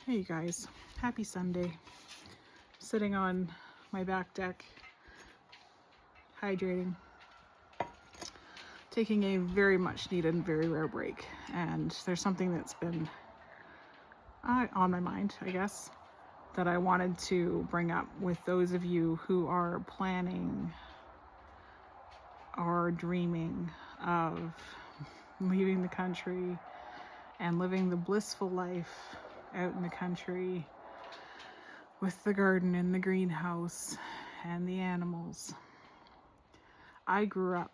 Hey you guys, happy Sunday. Sitting on my back deck, hydrating, taking a very much needed and very rare break. And there's something that's been on my mind, I guess, that I wanted to bring up with those of you who are planning or dreaming of leaving the country and living the blissful life out in the country with the garden and the greenhouse and the animals. I grew up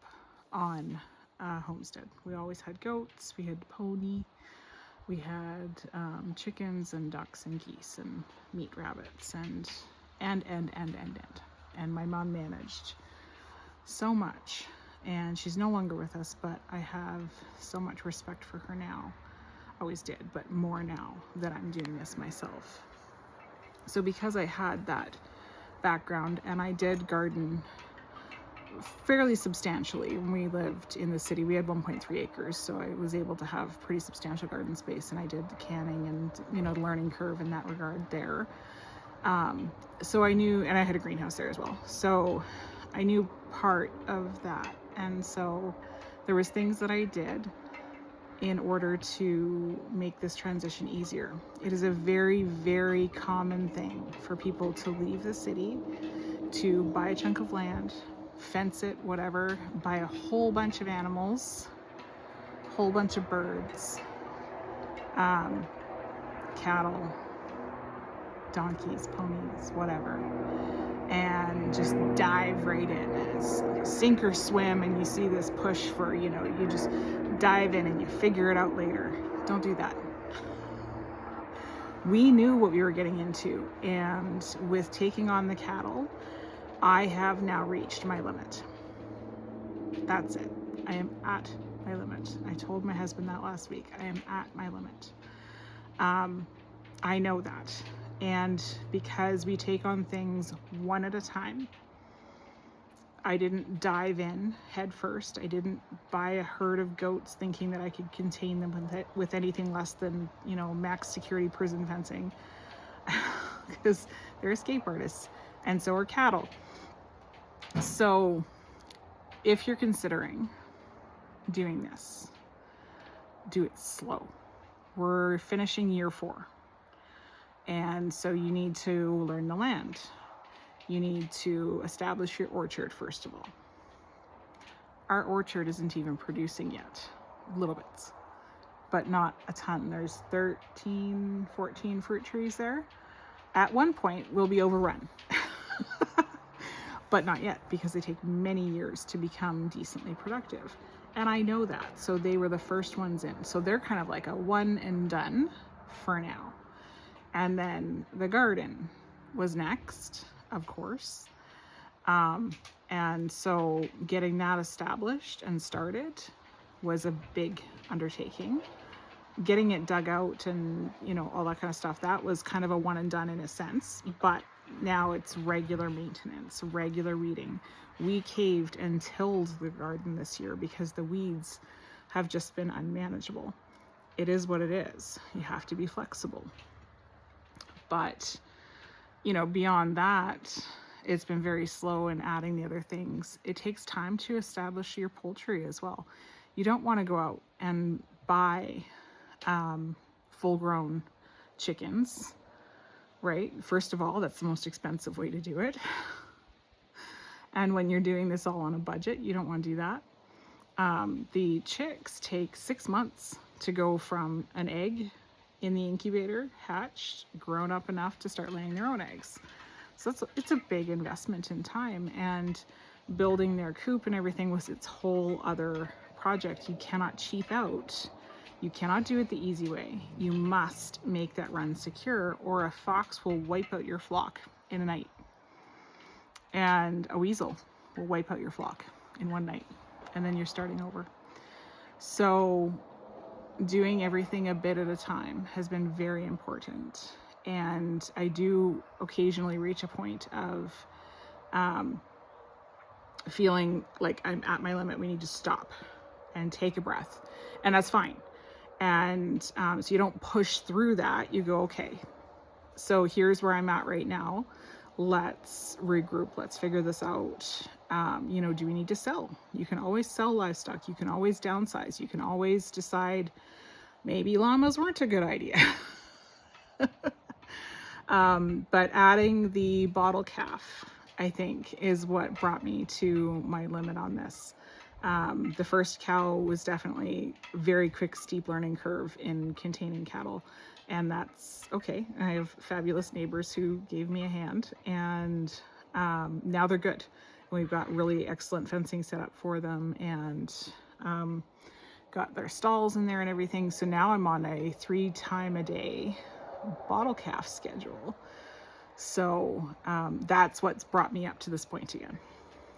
on a homestead. We always had goats, we had pony, we had chickens and ducks and geese and meat rabbits and my mom managed so much, and she's no longer with us, but I have so much respect for her now. Always did, but more now that I'm doing this myself. So because I had that background, and I did garden fairly substantially when we lived in the city. We had 1.3 acres, so I was able to have pretty substantial garden space, and I did the canning and the learning curve in that regard there. So I knew, and I had a greenhouse there as well, so I knew part of that. And so there was things that I did in order to make this transition easier. It is a very, very common thing for people to leave the city, to buy a chunk of land, fence it, whatever, buy a whole bunch of animals, whole bunch of birds, cattle, donkeys, ponies, whatever, and just dive right in. It's sink or swim, and you see this push for, you just dive in and you figure it out later. Don't do that. We knew what we were getting into, and with taking on the cattle, I have now reached my limit. That's it. I am at my limit. I told my husband that last week. I am at my limit. I know that. And because we take on things one at a time, I didn't dive in head first. I didn't buy a herd of goats thinking that I could contain them with anything less than, max security prison fencing, because they're escape artists, and so are cattle. So if you're considering doing this, do it slow. We're finishing year 4. And so you need to learn the land. You need to establish your orchard, first of all. Our orchard isn't even producing yet. Little bits, but not a ton. There's 13, 14 fruit trees there. At one point, we'll be overrun. But not yet, because they take many years to become decently productive. And I know that. So they were the first ones in. So they're kind of like a one and done for now. And then the garden was next, of course. And so getting that established and started was a big undertaking. Getting it dug out and, all that kind of stuff, that was kind of a one and done in a sense. But now it's regular maintenance, regular weeding. We caved and tilled the garden this year because the weeds have just been unmanageable. It is what it is. You have to be flexible. But, beyond that, it's been very slow in adding the other things. It takes time to establish your poultry as well. You don't want to go out and buy full-grown chickens, right? First of all, that's the most expensive way to do it. And when you're doing this all on a budget, you don't want to do that. The chicks take 6 months to go from an egg in the incubator, hatched, grown up enough to start laying their own eggs. So it's a big investment in time, and building their coop and everything was its whole other project. You cannot cheap out. You cannot do it the easy way. You must make that run secure, or a fox will wipe out your flock in a night. And a weasel will wipe out your flock in one night. And then you're starting over. So doing everything a bit at a time has been very important. And I do occasionally reach a point of feeling like I'm at my limit. We need to stop and take a breath. And that's fine. And so you don't push through that. You go, okay, So here's where I'm at right now. Let's regroup. Let's figure this out. You know, do we need to sell? You can always sell livestock. You can always downsize. You can always decide maybe llamas weren't a good idea. But adding the bottle calf, I think, is what brought me to my limit on this. The first cow was definitely a very quick, steep learning curve in containing cattle. And that's okay. I have fabulous neighbors who gave me a hand, and now they're good. We've got really excellent fencing set up for them, and got their stalls in there and everything. So now I'm on a 3-time-a-day bottle calf schedule. So that's what's brought me up to this point again.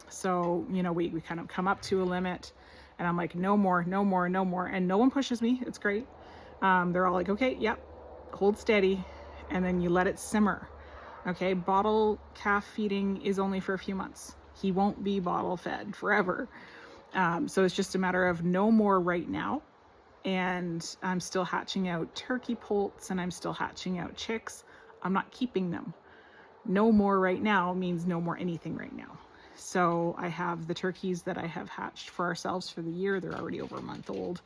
So, you know, we kind of come up to a limit, and I'm like, no more, no more, no more. And no one pushes me. It's great. They're all like, okay, yep, hold steady. And then you let it simmer. Okay, bottle calf feeding is only for a few months. He won't be bottle fed forever. So it's just a matter of no more right now. And I'm still hatching out turkey poults, and I'm still hatching out chicks. I'm not keeping them. No more right now means no more anything right now. So I have the turkeys that I have hatched for ourselves for the year. They're already over a month old,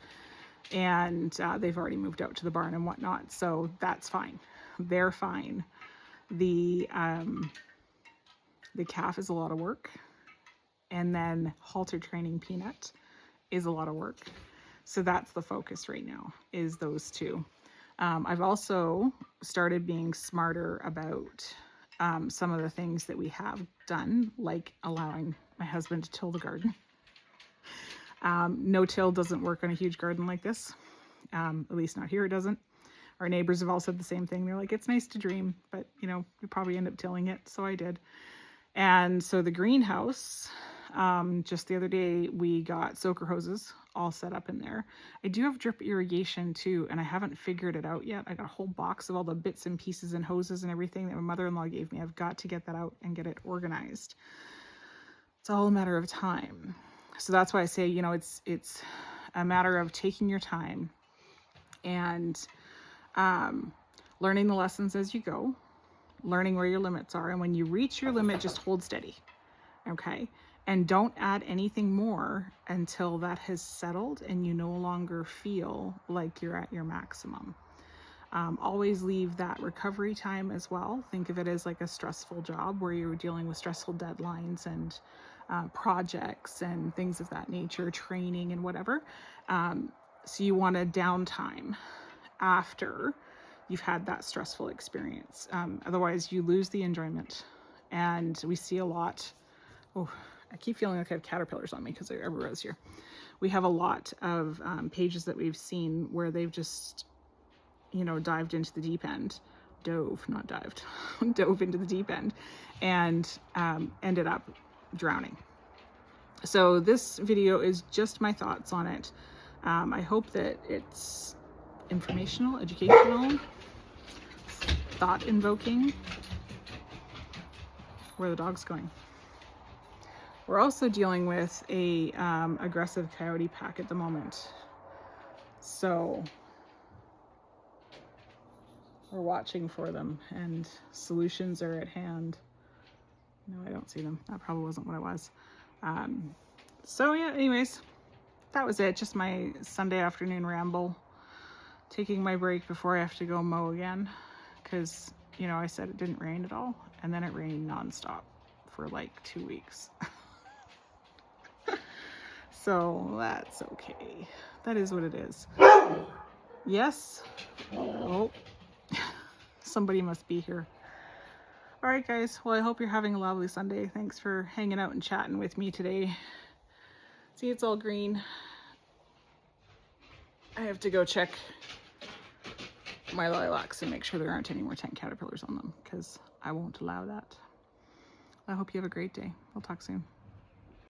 and they've already moved out to the barn and whatnot. So that's fine. They're fine. The calf is a lot of work. And then halter training Peanut is a lot of work. So that's the focus right now, is those two. I've also started being smarter about some of the things that we have done, like allowing my husband to till the garden. No-till doesn't work on a huge garden like this. At least not here, it doesn't. Our neighbors have all said the same thing. They're like, it's nice to dream, but you know, you probably end up tilling it. So I did. And so the greenhouse, just the other day, we got soaker hoses all set up in there. I do have drip irrigation too, and I haven't figured it out yet. I got a whole box of all the bits and pieces and hoses and everything that my mother-in-law gave me. I've got to get that out and get it organized. It's all a matter of time. So that's why I say, you know, it's a matter of taking your time and learning the lessons as you go, learning where your limits are. And when you reach your limit, just hold steady. Okay. And don't add anything more until that has settled and you no longer feel like you're at your maximum. Always leave that recovery time as well. Think of it as like a stressful job where you're dealing with stressful deadlines and projects and things of that nature, training and whatever. So you want a downtime after you've had that stressful experience. Otherwise you lose the enjoyment. And we see a lot. Oh, I keep feeling like I have caterpillars on me because they're everywhere this year. We have a lot of pages that we've seen where they've just, you know, dived into the deep end. Dove, not dived. Dove into the deep end and ended up drowning. So this video is just my thoughts on it. I hope that it's informational, educational, thought-invoking. Where are the dogs going? We're also dealing with a aggressive coyote pack at the moment. So we're watching for them and solutions are at hand. No, I don't see them. That probably wasn't what it was. So yeah, anyways, that was it. Just my Sunday afternoon ramble. Taking my break before I have to go mow again. Because, you know, I said it didn't rain at all. And then it rained nonstop for like 2 weeks. So that's okay. That is what it is. Yes. Oh, somebody must be here. All right, guys. Well, I hope you're having a lovely Sunday. Thanks for hanging out and chatting with me today. See, it's all green. I have to go check my lilacs and make sure there aren't any more tent caterpillars on them because I won't allow that. I hope you have a great day. We'll talk soon.